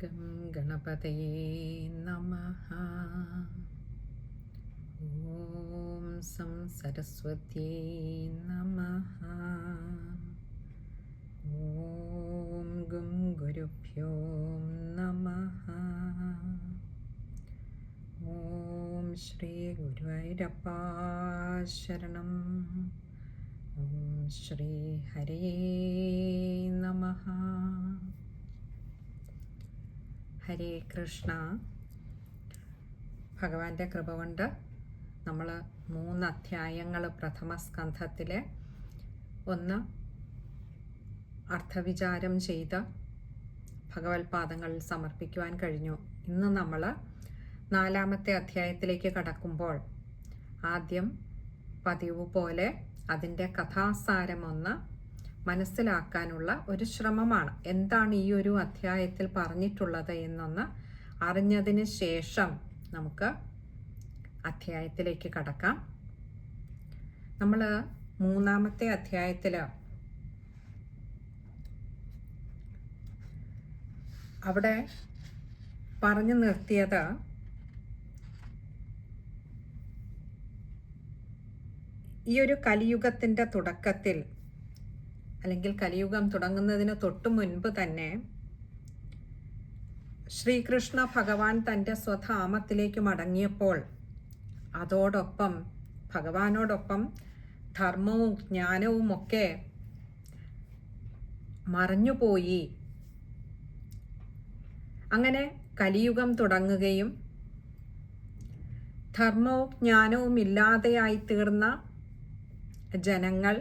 Gum ഗണപതയേ നമഃ. ഓം some സരസ്വത്യേ നമഃ. ഓം gum ഗുരുഭ്യോ നമഃ. ഓം ശ്രീ ഗുരുവായൂരപ്പ ശരണം. ഓം ശ്രീ ഹരേ നമഃ. ഹരേ കൃഷ്ണ. ഭഗവാന്റെ കൃപ കൊണ്ട് നമ്മൾ 3 അധ്യായങ്ങൾ പ്രഥമ സ്കന്ധത്തിലെ ഒന്ന് അർത്ഥവിചാരം ചെയ്ത് ഭഗവത്പാദങ്ങളിൽ സമർപ്പിക്കുവാൻ കഴിഞ്ഞു. ഇന്ന് നമ്മൾ 4-ാമത്തെ അധ്യായത്തിലേക്ക് കടക്കുമ്പോൾ ആദ്യം പതിവ് പോലെ അതിൻ്റെ കഥാസാരമൊന്ന് മനസ്സിലാക്കാനുള്ള ഒരു ശ്രമമാണ്. എന്താണ് ഈ ഒരു അധ്യായത്തിൽ പറഞ്ഞിട്ടുള്ളത് എന്നൊന്ന് അറിഞ്ഞതിന് ശേഷം നമുക്ക് അധ്യായത്തിലേക്ക് കടക്കാം. നമ്മൾ 3-ാമത്തെ അധ്യായത്തിൽ അവിടെ പറഞ്ഞു നിർത്തിയത് ഈ ഒരു കലിയുഗത്തിൻ്റെ തുടക്കത്തിൽ, അല്ലെങ്കിൽ കലിയുഗം തുടങ്ങുന്നതിന് തൊട്ടു മുൻപ് തന്നെ ശ്രീകൃഷ്ണ ഭഗവാൻ തൻ്റെ സ്വധാമത്തിലേക്ക് മടങ്ങിയപ്പോൾ അതോടൊപ്പം ഭഗവാനോടൊപ്പം ധർമ്മവും ജ്ഞാനവുമൊക്കെ മറഞ്ഞുപോയി. അങ്ങനെ കലിയുഗം തുടങ്ങുകയും ധർമ്മവും ജ്ഞാനവും ഇല്ലാതെയായി തീർന്ന ജനങ്ങൾ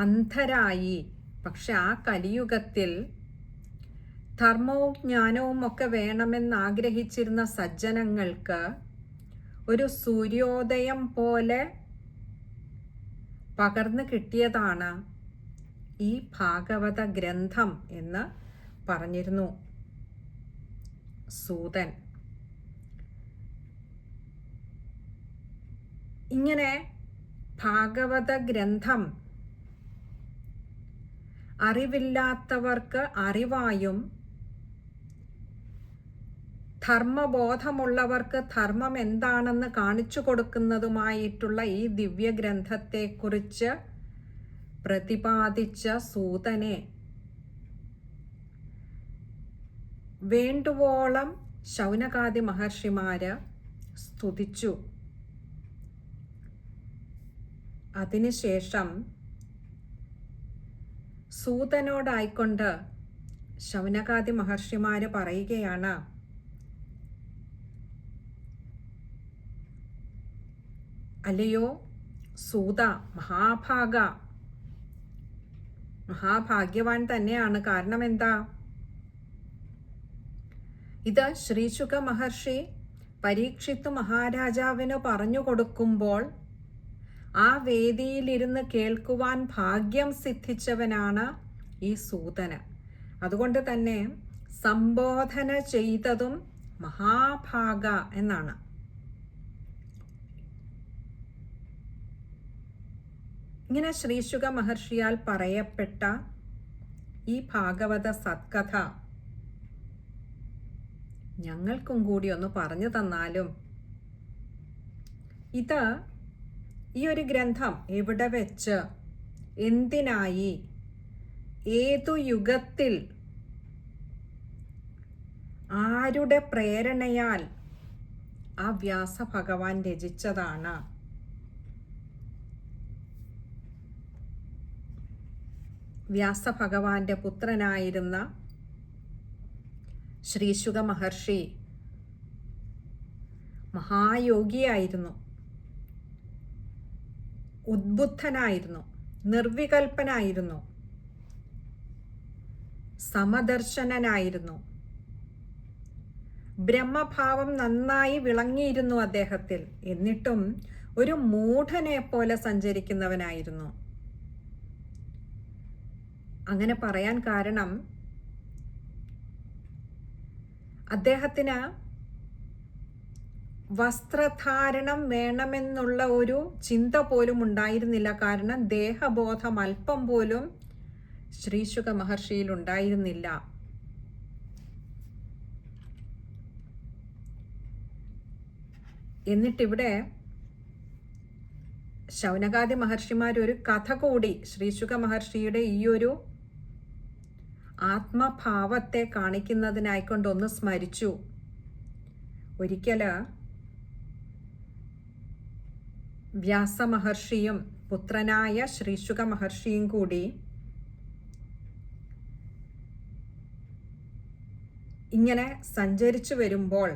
അന്ധരായി. പക്ഷെ ആ കലിയുഗത്തിൽ ധർമ്മവും ജ്ഞാനവും ഒക്കെ വേണമെന്നാഗ്രഹിച്ചിരുന്ന സജ്ജനങ്ങൾക്ക് ഒരു സൂര്യോദയം പോലെ പകർന്നു കിട്ടിയതാണ് ഈ ഭാഗവത ഗ്രന്ഥം എന്ന് പറഞ്ഞിരുന്നു സൂതൻ. ഇങ്ങനെ ഭാഗവത ഗ്രന്ഥം അറിവില്ലാത്തവർക്ക് അറിവായും ധർമ്മബോധമുള്ളവർക്ക് ധർമ്മം എന്താണെന്ന് കാണിച്ചു കൊടുക്കുന്നതുമായിട്ടുള്ള ഈ ദിവ്യഗ്രന്ഥത്തെക്കുറിച്ച് പ്രതിപാദിച്ച സൂതനെ വേണ്ടുവോളം ശൗനകാദി മഹർഷിമാര് സ്തുതിച്ചു. അതിനുശേഷം സൂതനോടായിക്കൊണ്ട് ശൗനകാദി മഹർഷിമാര് പറയുകയാണ്, അല്ലയോ സൂത, മഹാഭാഗ്യവാൻ തന്നെയാണ്. കാരണം എന്താ? ഇത് ശ്രീശുക മഹർഷി പരീക്ഷിത്ത് മഹാരാജാവിന് പറഞ്ഞു കൊടുക്കുമ്പോൾ ആ വേദിയിലിരുന്ന് കേൾക്കുവാൻ ഭാഗ്യം സിദ്ധിച്ചവനാണ് ഈ സൂതന്. അതുകൊണ്ട് തന്നെ സംബോധന ചെയ്തതും മഹാഭാഗ എന്നാണ്. ഇങ്ങനെ ശ്രീശുക മഹർഷിയാൽ പറയപ്പെട്ട ഈ ഭാഗവത സത്കഥ ഞങ്ങൾക്കും കൂടി ഒന്ന് പറഞ്ഞു തന്നാലും. ഇത് ഈ ഒരു ഗ്രന്ഥം എവിടെ വെച്ച്, എന്തിനായി, ഏതു യുഗത്തിൽ, ആരുടെ പ്രേരണയാൽ ആ വ്യാസഭഗവാൻ രചിച്ചതാണ്? വ്യാസഭഗവാന്റെ പുത്രനായിരുന്ന ശ്രീശുക മഹർഷി മഹായോഗിയായിരുന്നു, ഉദ്ബുദ്ധനായിരുന്നു, നിർവികൽപ്പനായിരുന്നു, സമദർശനനായിരുന്നു. ബ്രഹ്മഭാവം നന്നായി വിളങ്ങിയിരുന്നു അദ്ദേഹത്തിൽ. എന്നിട്ടും ഒരു മൂഢനെ പോലെ സഞ്ചരിക്കുന്നവനായിരുന്നു. അങ്ങനെ പറയാൻ കാരണം അദ്ദേഹത്തിന് വസ്ത്രധാരണം വേണമെന്നുള്ള ഒരു ചിന്ത പോലും ഉണ്ടായിരുന്നില്ല. കാരണം ദേഹബോധം അല്പം പോലും ശ്രീശുക മഹർഷിയിൽ ഉണ്ടായിരുന്നില്ല. എന്നിട്ടിവിടെ ശൗനകാദി മഹർഷിമാരൊരു കഥ കൂടി ശ്രീശുക മഹർഷിയുടെ ഈ ഒരു ആത്മഭാവത്തെ കാണിക്കുന്നതിനായിക്കൊണ്ടൊന്ന് സ്മരിച്ചു. ഒരിക്കൽ വ്യാസമഹർഷിയും പുത്രനായ ശ്രീശുക മഹർഷിയും കൂടി ഇങ്ങനെ സഞ്ചരിച്ചു വരുമ്പോൾ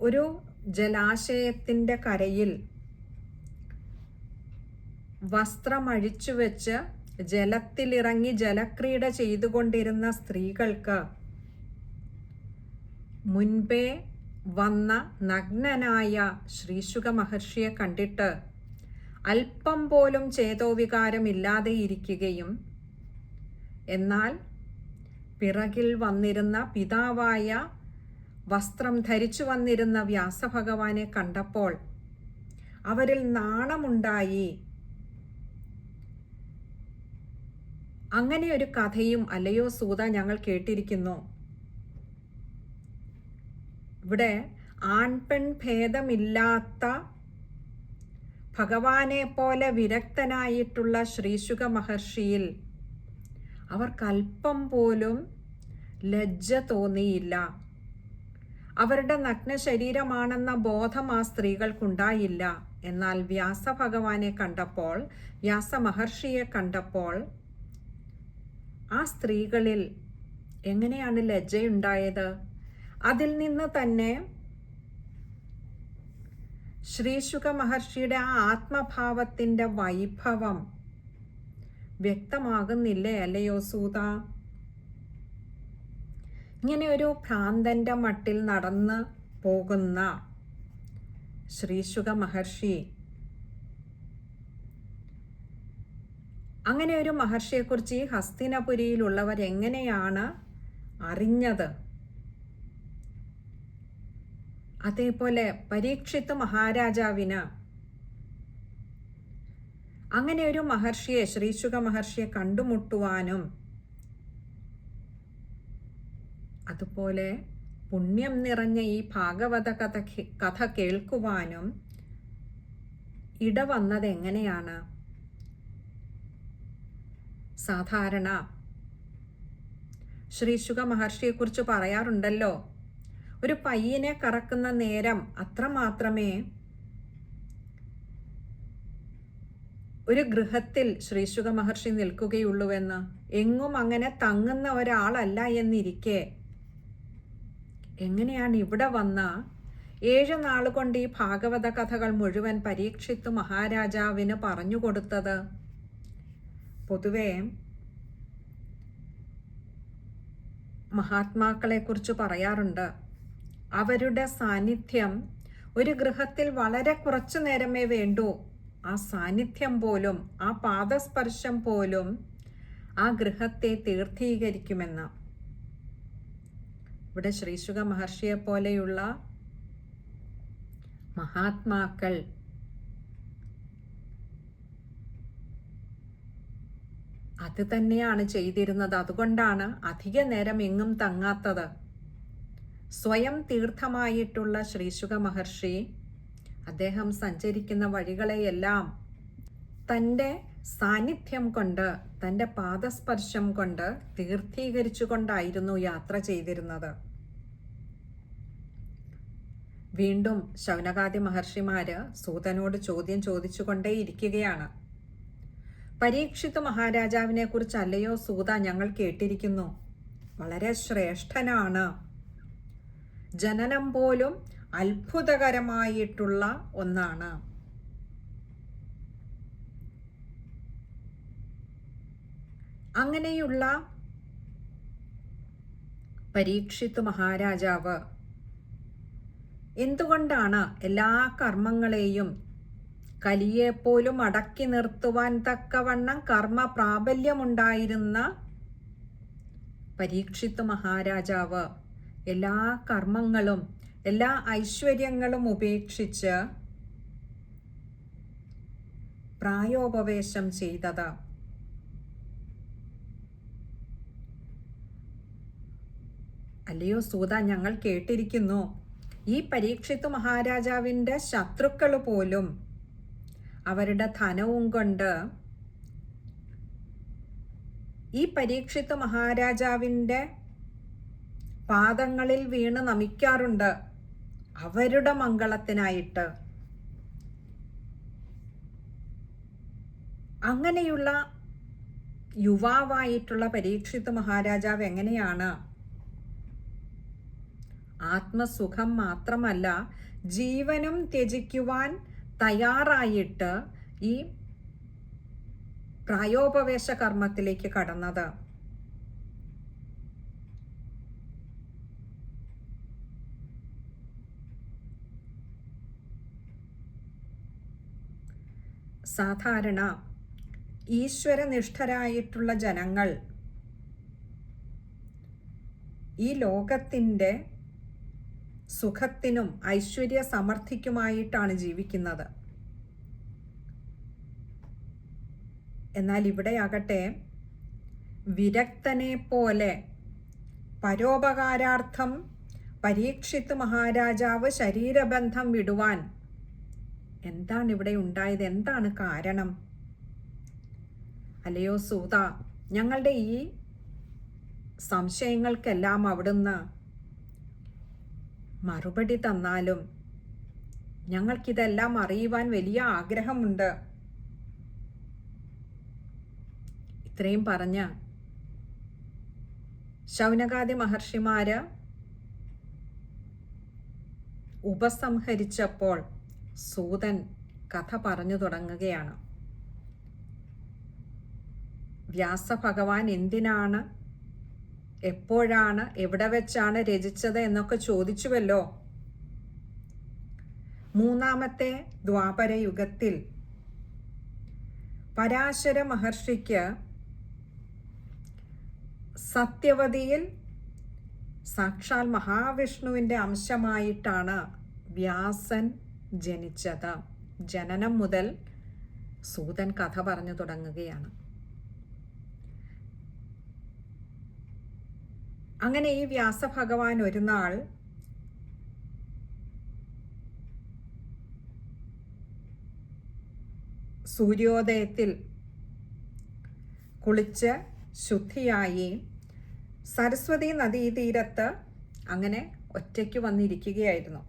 ഒരു ജലാശയത്തിൻ്റെ കരയിൽ വസ്ത്രമഴിച്ചു വെച്ച് ജലത്തിലിറങ്ങി ജലക്രീഡ ചെയ്തുകൊണ്ടിരുന്ന സ്ത്രീകൾക്ക് മുൻപേ വന്ന നഗ്നനായ ശ്രീശുക മഹർഷിയെ കണ്ടിട്ട് അല്പം പോലും ചേതോവികാരമില്ലാതെ ഇരിക്കുകയും എന്നാൽ പിറകിൽ വന്നിരുന്ന പിതാവായ വസ്ത്രം ധരിച്ചു വന്നിരുന്ന വ്യാസഭഗവാനെ കണ്ടപ്പോൾ അവരിൽ നാണമുണ്ടായി. അങ്ങനെ ഒരു കഥയും അല്ലയോ സൂത ഞങ്ങൾ കേട്ടിരിക്കുന്നു. ഇവിടെ ആൺപെൺ ഭേദമില്ലാത്ത ഭഗവാനെ പോലെ വിരക്തനായിട്ടുള്ള ശ്രീശുക മഹർഷിയിൽ അവർക്കല്പം പോലും ലജ്ജ തോന്നിയില്ല. അവരുടെ നഗ്ന ശരീരമാണെന്ന ബോധം ആ സ്ത്രീകൾക്കുണ്ടായില്ല. എന്നാൽ വ്യാസഭഗവാനെ കണ്ടപ്പോൾ, വ്യാസമഹർഷിയെ കണ്ടപ്പോൾ ആ സ്ത്രീകളിൽ എങ്ങനെയാണ് ലജ്ജയുണ്ടായത്? അതിൽ നിന്ന് തന്നെ ശ്രീശുക മഹർഷിയുടെ ആ ആത്മഭാവത്തിൻ്റെ വൈഭവം വ്യക്തമാകുന്നില്ലേ അല്ലയോ സൂത? ഇങ്ങനെ ഒരു ഭ്രാന്തൻ്റെ മട്ടിൽ നടന്ന് പോകുന്ന ശ്രീശുക മഹർഷി, അങ്ങനെ ഒരു മഹർഷിയെക്കുറിച്ച് ഈ ഹസ്തിനപുരിയിലുള്ളവർ എങ്ങനെയാണ് അറിഞ്ഞത്? അതേപോലെ പരീക്ഷിത്ത് മഹാരാജാവിന് അങ്ങനെ ഒരു മഹർഷിയെ, ശ്രീശുക മഹർഷിയെ കണ്ടുമുട്ടുവാനും അതുപോലെ പുണ്യം നിറഞ്ഞ ഈ ഭാഗവത കഥ കേൾക്കുവാനും ഇടവന്നത് എങ്ങനെയാണ്? സാധാരണ ശ്രീശുക മഹർഷിയെക്കുറിച്ച് പറയാറുണ്ടല്ലോ, ഒരു പയ്യനെ കറക്കുന്ന നേരം അത്രമാത്രമേ ഒരു ഗൃഹത്തിൽ ശ്രീശുക മഹർഷി നിൽക്കുകയുള്ളൂവെന്ന്. എങ്ങും അങ്ങനെ തങ്ങുന്ന ഒരാളല്ല എന്നിരിക്കെ എങ്ങനെയാണ് ഇവിടെ വന്ന 7 നാളുകൊണ്ട് ഈ ഭാഗവത കഥകൾ മുഴുവൻ പരീക്ഷിത്ത് മഹാരാജാവിന് പറഞ്ഞു കൊടുത്തത്? പൊതുവെ മഹാത്മാക്കളെ കുറിച്ച് പറയാറുണ്ട്, അവരുടെ സാന്നിധ്യം ഒരു ഗൃഹത്തിൽ വളരെ കുറച്ചു നേരമേ വേണ്ടൂ. ആ സാന്നിധ്യം പോലും, ആ പാദസ്പർശം പോലും ആ ഗൃഹത്തെ തീർത്ഥീകരിക്കുമെന്ന്. ഇവിടെ ശ്രീശുക മഹർഷിയെ പോലെയുള്ള മഹാത്മാക്കൾ അത് തന്നെയാണ് ചെയ്തിരുന്നത്. അതുകൊണ്ടാണ് അധിക നേരം എങ്ങും തങ്ങാത്തത്. സ്വയം തീർത്ഥമായിട്ടുള്ള ശ്രീശുക മഹർഷി അദ്ദേഹം സഞ്ചരിക്കുന്ന വഴികളെയെല്ലാം തൻ്റെ സാന്നിധ്യം കൊണ്ട്, തൻ്റെ പാദസ്പർശം കൊണ്ട് തീർത്ഥീകരിച്ചു കൊണ്ടായിരുന്നു യാത്ര ചെയ്തിരുന്നത്. വീണ്ടും ശൗനകാദി മഹർഷിമാര് സൂതനോട് ചോദ്യം ചോദിച്ചുകൊണ്ടേയിരിക്കുകയാണ്. പരീക്ഷിത്ത് മഹാരാജാവിനെ കുറിച്ചല്ലയോ സൂത ഞങ്ങൾ കേട്ടിരിക്കുന്നു, വളരെ ശ്രേഷ്ഠനാണ്, ജനനം പോലും അത്ഭുതകരമായിട്ടുള്ള ഒന്നാണ്. അങ്ങനെയുള്ള പരീക്ഷിത്ത് മഹാരാജാവ് എന്തുകൊണ്ടാണ് എല്ലാ കർമ്മങ്ങളെയും കലിയെപ്പോലും അടക്കി നിർത്തുവാൻ തക്കവണ്ണം കർമ്മ പ്രാബല്യമുണ്ടായിരുന്ന പരീക്ഷിത്ത് മഹാരാജാവ് എല്ലാ കർമ്മങ്ങളും എല്ലാ ഐശ്വര്യങ്ങളും ഉപേക്ഷിച്ച് പ്രായോപവേശം ചെയ്തത്. അല്ലയോ സൂത, ഞങ്ങൾ കേട്ടിരിക്കുന്നു, ഈ പരീക്ഷിത്ത് മഹാരാജാവിൻ്റെ ശത്രുക്കൾ പോലും അവരുടെ ധനവും കൊണ്ട് ഈ പരീക്ഷിത്ത് മഹാരാജാവിൻ്റെ പാദങ്ങളിൽ വീണ് നമിക്കാറുണ്ട്, അവരുടെ മംഗളത്തിനായിട്ട്. അങ്ങനെയുള്ള യുവാവായിട്ടുള്ള പരീക്ഷിത്ത് മഹാരാജാവ് എങ്ങനെയാണ് ആത്മസുഖം മാത്രമല്ല ജീവനും ത്യജിക്കുവാൻ തയ്യാറായിട്ട് ഈ പ്രായോപവേശ കർമ്മത്തിലേക്ക് കടന്നത്? സാധാരണ ഈശ്വരനിഷ്ഠരായിട്ടുള്ള ജനങ്ങൾ ഈ ലോകത്തിൻ്റെ സുഖത്തിനും ഐശ്വര്യ സമൃദ്ധിക്കുമായിട്ടാണ് ജീവിക്കുന്നത്. എന്നാൽ ഇവിടെയാകട്ടെ വിരക്തനെ പോലെ പരോപകാരാർത്ഥം പരീക്ഷിത്ത് മഹാരാജാവ് ശരീരബന്ധം വിടുവാൻ എന്താണ് ഇവിടെ ഉണ്ടായത്? എന്താണ് കാരണം? അല്ലയോ സൂത, ഞങ്ങളുടെ ഈ സംശയങ്ങൾക്കെല്ലാം അവിടുന്ന് മറുപടി തന്നാലും ഞങ്ങൾക്കിതെല്ലാം അറിയുവാൻ വലിയ ആഗ്രഹമുണ്ട്. ഇത്രയും പറഞ്ഞ് ശൗനകാദി മഹർഷിമാര് ഉപസംഹരിച്ചപ്പോൾ സൂതൻ കഥ പറഞ്ഞു തുടങ്ങുകയാണ്. വ്യാസഭഗവാൻ എന്തിനാണ്, എപ്പോഴാണ്, എവിടെ വെച്ചാണ് രചിച്ചത് എന്നൊക്കെ ചോദിച്ചുവല്ലോ. മൂന്നാമത്തെ ദ്വാപരയുഗത്തിൽ പരാശര മഹർഷിക്ക് സത്യവതിയിൽ സാക്ഷാൽ മഹാവിഷ്ണുവിൻ്റെ അംശമായിട്ടാണ് വ്യാസൻ ജനിച്ചത്. ജനനം മുതൽ സൂതൻ കഥ പറഞ്ഞു തുടങ്ങുകയാണ്. അങ്ങനെ ഈ വ്യാസഭഗവാൻ ഒരു നാൾ സൂര്യോദയത്തിൽ കുളിച്ച് ശുദ്ധിയായി സരസ്വതി നദീതീരത്ത് അങ്ങനെ ഒറ്റയ്ക്ക് വന്നിരിക്കുകയായിരുന്നു.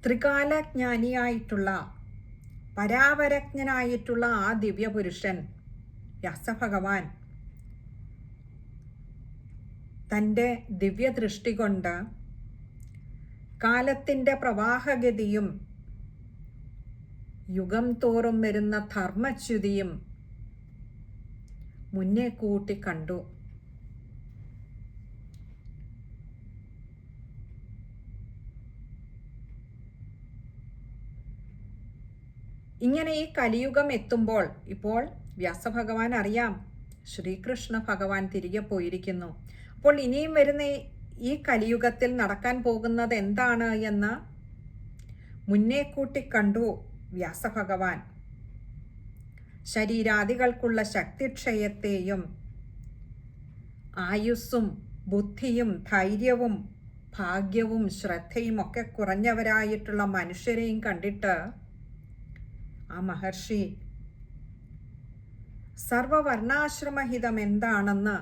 ത്രികാലജ്ഞാനിയായിട്ടുള്ള പരാപരജ്ഞനായിട്ടുള്ള ആ ദിവ്യപുരുഷൻ വ്യാസഭഗവാൻ തൻ്റെ ദിവ്യദൃഷ്ടി കൊണ്ട് കാലത്തിൻ്റെ പ്രവാഹഗതിയും യുഗം തോറും വരുന്ന ധർമ്മച്യുതിയും മുന്നേ കൂട്ടി കണ്ടു. ഇങ്ങനെ ഈ കലിയുഗം എത്തുമ്പോൾ ഇപ്പോൾ വ്യാസഭഗവാൻ അറിയാം ശ്രീകൃഷ്ണ ഭഗവാൻ തിരികെ പോയിരിക്കുന്നു. അപ്പോൾ ഇനിയും വരുന്ന ഈ കലിയുഗത്തിൽ നടക്കാൻ പോകുന്നത് എന്താണ് എന്ന് മുന്നേ കൂട്ടി കണ്ടു വ്യാസഭഗവാൻ. ശരീരാദികൾക്കുള്ള ശക്തിക്ഷയത്തെയും ആയുസ്സും ബുദ്ധിയും ധൈര്യവും ഭാഗ്യവും ശ്രദ്ധയും ഒക്കെ കുറഞ്ഞവരായിട്ടുള്ള മനുഷ്യരെയും കണ്ടിട്ട് ആ മഹർഷി സർവവർണാശ്രമഹിതം എന്താണെന്ന്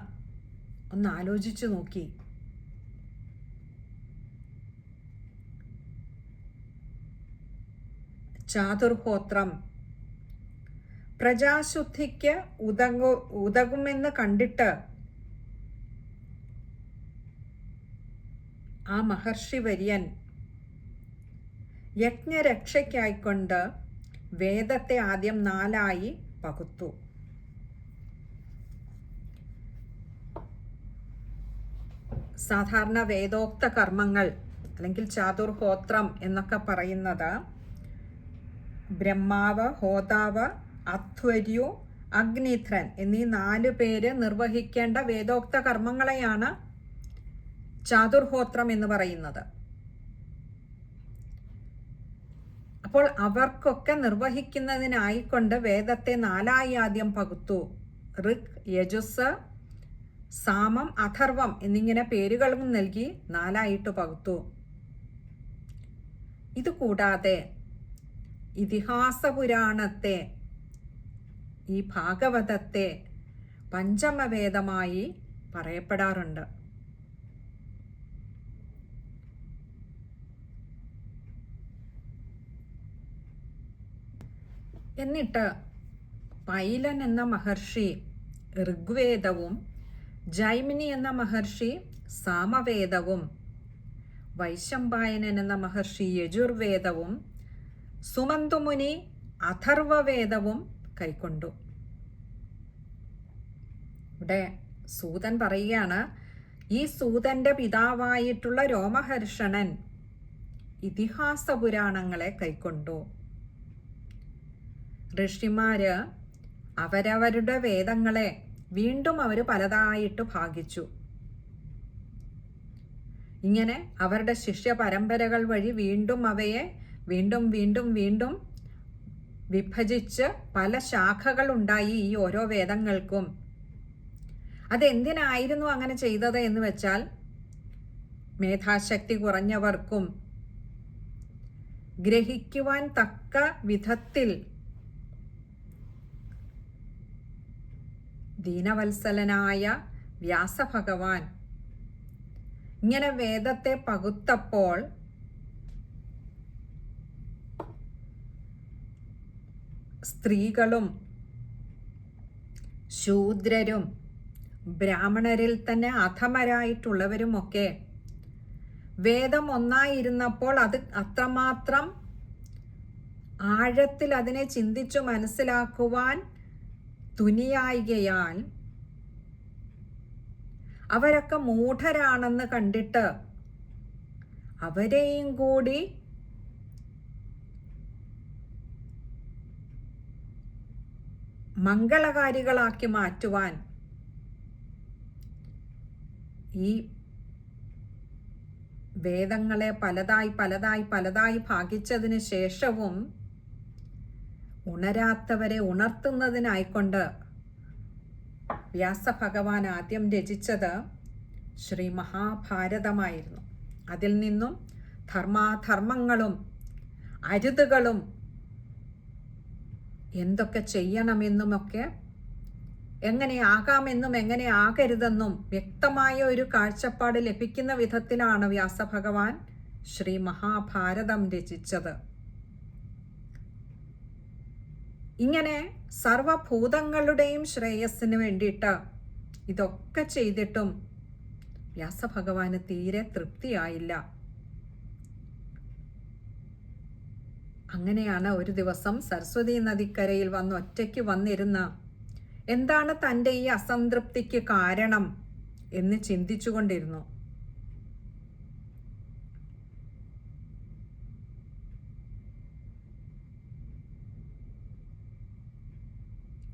ഒന്ന് ആലോചിച്ചു നോക്കി. ചാതുർഹോത്രം പ്രജാശുദ്ധിക്ക് ഉതകുമെന്ന് കണ്ടിട്ട് ആ മഹർഷി വര്യൻ യജ്ഞരക്ഷയ്ക്കായിക്കൊണ്ട് വേദത്തെ ആദ്യം 4 പകുത്തു. സാധാരണ വേദോക്ത കർമ്മങ്ങൾ അല്ലെങ്കിൽ ചാതുർഹോത്രം എന്നൊക്കെ പറയുന്നത് ബ്രഹ്മാവ്, ഹോതാവ്, അധ്വർയു, അഗ്നിധ്രൻ എന്നീ 4 പേര് നിർവഹിക്കേണ്ട വേദോക്ത കർമ്മങ്ങളെയാണ് ചാതുർഹോത്രം എന്ന് പറയുന്നത്. അപ്പോൾ അവർക്കൊക്കെ നിർവഹിക്കുന്നതിനായിക്കൊണ്ട് വേദത്തെ 4 ആദ്യം പകുത്തു. ഋഗ്, യജുസ്, സാമം, അഥർവം എന്നിങ്ങനെ പേരുകളും നൽകി 4 പകുത്തു. ഇതുകൂടാതെ ഇതിഹാസ പുരാണത്തെ, ഈ ഭാഗവതത്തെ പഞ്ചമവേദമായി പറയപ്പെടാറുണ്ട്. എന്നിട്ട് പൈലൻ എന്ന മഹർഷി ഋഗ്വേദവും ജൈമിനി എന്ന മഹർഷി സാമവേദവും വൈശമ്പായനൻ എന്ന മഹർഷി യജുർവേദവും സുമന്തുമുനി അഥർവവേദവും കൈക്കൊണ്ടു. ഇവിടെ സൂതൻ പറയുകയാണ്, ഈ സൂതന്റെ പിതാവായിട്ടുള്ള രോമഹർഷണൻ ഇതിഹാസ പുരാണങ്ങളെ കൈക്കൊണ്ടു. ഋഷിമാര് അവരവരുടെ വേദങ്ങളെ വീണ്ടും അവർ പലതായിട്ട് ഭാഗിച്ചു. ഇങ്ങനെ അവരുടെ ശിഷ്യ പരമ്പരകൾ വഴി വീണ്ടും അവയെ വീണ്ടും വീണ്ടും വീണ്ടും വിഭജിച്ച് പല ശാഖകൾ ഉണ്ടായി ഈ ഓരോ വേദങ്ങൾക്കും. അതെന്തിനായിരുന്നു അങ്ങനെ ചെയ്തത് എന്ന് വെച്ചാൽ, മേധാശക്തി കുറഞ്ഞവർക്കും ഗ്രഹിക്കുവാൻ തക്ക വിധത്തിൽ ദീനവത്സലനായ വ്യാസഭഗവാൻ ഇങ്ങനെ വേദത്തെ പകുത്തപ്പോൾ സ്ത്രീകളും ശൂദ്രരും ബ്രാഹ്മണരിൽ തന്നെ അധമരായിട്ടുള്ളവരുമൊക്കെ വേദം ഒന്നായിരുന്നപ്പോൾ അത് അത്രമാത്രം ആഴത്തിൽ അതിനെ ചിന്തിച്ചു മനസ്സിലാക്കുവാൻ തുനിയായികയാൽ അവരൊക്കെ മൂഢരാണെന്ന് കണ്ടിട്ട് അവരെയും കൂടി മംഗളകാരികളാക്കി മാറ്റുവാൻ ഈ വേദങ്ങളെ പലതായി ഭാഗിച്ചതിന് ശേഷവും ഉണരാത്തവരെ ഉണർത്തുന്നതിനായിക്കൊണ്ട് വ്യാസഭഗവാൻ ആദ്യം രചിച്ചത് ശ്രീ മഹാഭാരതമായിരുന്നു. അതിൽ നിന്നും ധർമാധർമ്മങ്ങളും അരുതുകളും എന്തൊക്കെ ചെയ്യണമെന്നുമൊക്കെ, എങ്ങനെ ആകാമെന്നും എങ്ങനെ ആകരുതെന്നും വ്യക്തമായ ഒരു കാഴ്ചപ്പാട് ലഭിക്കുന്ന വിധത്തിലാണ് വ്യാസഭഗവാൻ ശ്രീ മഹാഭാരതം രചിച്ചത്. ഇങ്ങനെ സർവഭൂതങ്ങളുടെയും ശ്രേയസ്സിന് വേണ്ടിയിട്ട് ഇതൊക്കെ ചെയ്തിട്ടും വ്യാസഭഗവാന് തീരെ തൃപ്തിയായില്ല. അങ്ങനെയാണ് ഒരു ദിവസം സരസ്വതി നദിക്കരയിൽ വന്ന് ഒറ്റയ്ക്ക് വന്നിരുന്ന എന്താണ് തൻ്റെ ഈ അസംതൃപ്തിക്ക് കാരണം എന്ന് ചിന്തിച്ചുകൊണ്ടിരുന്നു.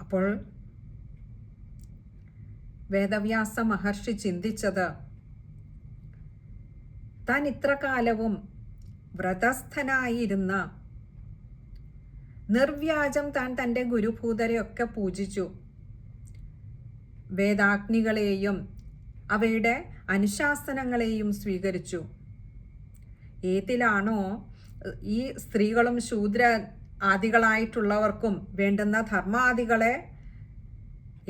അപ്പോൾ വേദവ്യാസ മഹർഷി ചിന്തിച്ചത്, താൻ ഇത്ര കാലവും വ്രതസ്ഥനായിരുന്ന നിർവ്യാജം താൻ തൻ്റെ ഗുരുഭൂതരെയൊക്കെ പൂജിച്ചു. വേദാഗ്നികളെയും അവയുടെ അനുശാസനങ്ങളെയും സ്വീകരിച്ചു. ഏതിലാണോ ഈ സ്ത്രീകളും ശൂദ്ര ആദികളായിട്ടുള്ളവർക്കും വേണ്ടുന്ന ധർമാദികളെ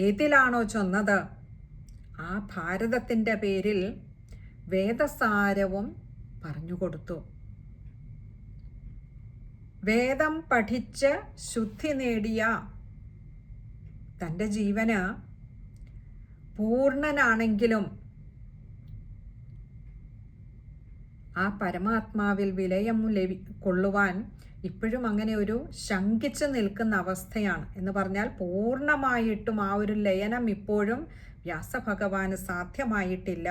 ഏതിലാണോ ചൊന്നത്, ആ ഭാരതത്തിൻ്റെ പേരിൽ വേദസാരവും പറഞ്ഞുകൊടുത്തു. വേദം പഠിച്ച് ശുദ്ധി നേടിയ തൻ്റെ ജീവന് പൂർണ്ണനാണെങ്കിലും ആ പരമാത്മാവിൽ വിലയം കൊള്ളുവാൻ ഇപ്പോഴും അങ്ങനെ ഒരു ശങ്കിച്ച് നിൽക്കുന്ന അവസ്ഥയാണ്. എന്ന് പറഞ്ഞാൽ പൂർണ്ണമായിട്ടും ആ ഒരു ലയനം ഇപ്പോഴും വ്യാസഭഗവാന് സാധ്യമായിട്ടില്ല.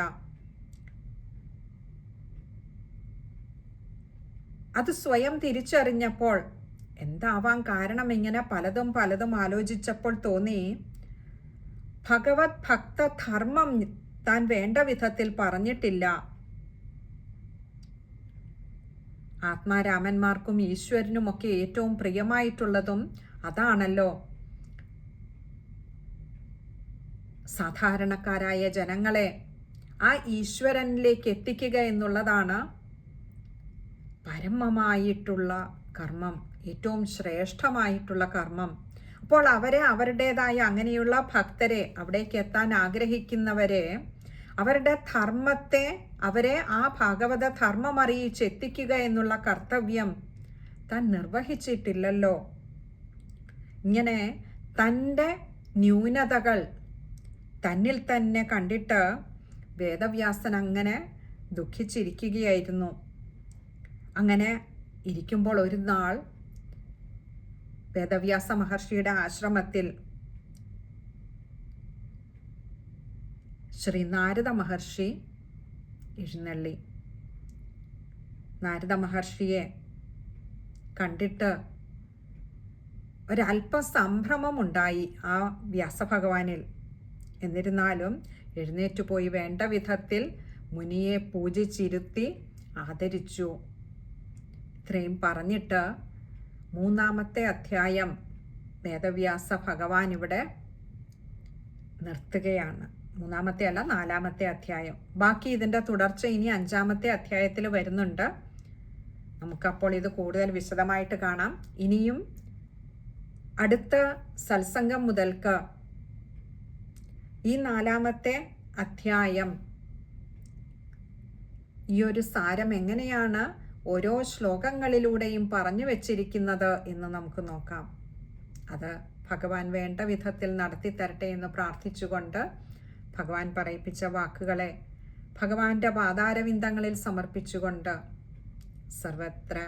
അത് സ്വയം തിരിച്ചറിഞ്ഞപ്പോൾ എന്താവാൻ കാരണം ഇങ്ങനെ പലതും ആലോചിച്ചപ്പോൾ തോന്നി, ഭഗവത് ഭക്തധർമ്മം താൻ വേണ്ട വിധത്തിൽ പറഞ്ഞിട്ടില്ല ആത്മാരാമന്മാർക്കും ഈശ്വരനുമൊക്കെ ഏറ്റവും പ്രിയമായിട്ടുള്ളതും അതാണല്ലോ. സാധാരണക്കാരായ ജനങ്ങളെ ആ ഈശ്വരനിലേക്ക് എത്തിക്കുക എന്നുള്ളതാണ് പരമമായിട്ടുള്ള കർമ്മം, ഏറ്റവും ശ്രേഷ്ഠമായിട്ടുള്ള കർമ്മം. അപ്പോൾ അവരെ അവരുടേതായ അങ്ങനെയുള്ള ഭക്തരെ, അവിടേക്ക് എത്താൻ ആഗ്രഹിക്കുന്നവരെ, അവരുടെ ധർമ്മത്തെ, അവരെ ആ ഭാഗവത ധർമ്മം അറിയിച്ച് എത്തിക്കുക എന്നുള്ള കർത്തവ്യം താൻ നിർവഹിച്ചിട്ടില്ലല്ലോ. ഇങ്ങനെ തൻ്റെ ന്യൂനതകൾ തന്നിൽ തന്നെ കണ്ടിട്ട് വേദവ്യാസൻ അങ്ങനെ ദുഃഖിച്ചിരിക്കുകയായിരുന്നു. അങ്ങനെ ഇരിക്കുമ്പോൾ ഒരു നാൾ വേദവ്യാസ മഹർഷിയുടെ ആശ്രമത്തിൽ ശ്രീ നാരദ മഹർഷി എഴുന്നള്ളി. നാരദ മഹർഷിയെ കണ്ടിട്ട് ഒരല്പ സംഭ്രമമുണ്ടായി ആ വ്യാസഭഗവാനിൽ. എന്നിരുന്നാലും എഴുന്നേറ്റ് പോയി വേണ്ട വിധത്തിൽ മുനിയെ പൂജിച്ചിരുത്തി ആദരിച്ചു. ഇത്രയും പറഞ്ഞിട്ട് 3-ാമത്തെ അധ്യായം വേദവ്യാസ ഭഗവാൻ ഇവിടെ നിർത്തുകയാണ്. 3-ാമത്തെ അല്ല, 4-ാമത്തെ അധ്യായം. ബാക്കി ഇതിൻ്റെ തുടർച്ച ഇനി 5-ാമത്തെ അധ്യായത്തിൽ വരുന്നുണ്ട്. നമുക്കപ്പോൾ ഇത് കൂടുതൽ വിശദമായിട്ട് കാണാം. ഇനിയും അടുത്ത സത്സംഗം മുതൽക്ക് ഈ 4-ാമത്തെ അധ്യായം, ഈ ഒരു സാരം എങ്ങനെയാണ് ഓരോ ശ്ലോകങ്ങളിലൂടെയും പറഞ്ഞു വച്ചിരിക്കുന്നത് എന്ന് നമുക്ക് നോക്കാം. അത് ഭഗവാൻ വേണ്ട വിധത്തിൽ നടത്തി തരട്ടെ എന്ന് പ്രാർത്ഥിച്ചുകൊണ്ട് ഭഗവാൻ പറയിപ്പിച്ച വാക്കുകളെ ഭഗവാന്റെ പാദാരവിന്ദങ്ങളിൽ സമർപ്പിച്ചുകൊണ്ട് സർവത്ര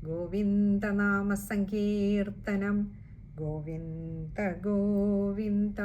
ഗോവിന്ദനാമ സങ്കീർത്തനം ഗോവിന്ദ ഗോവിന്ദ.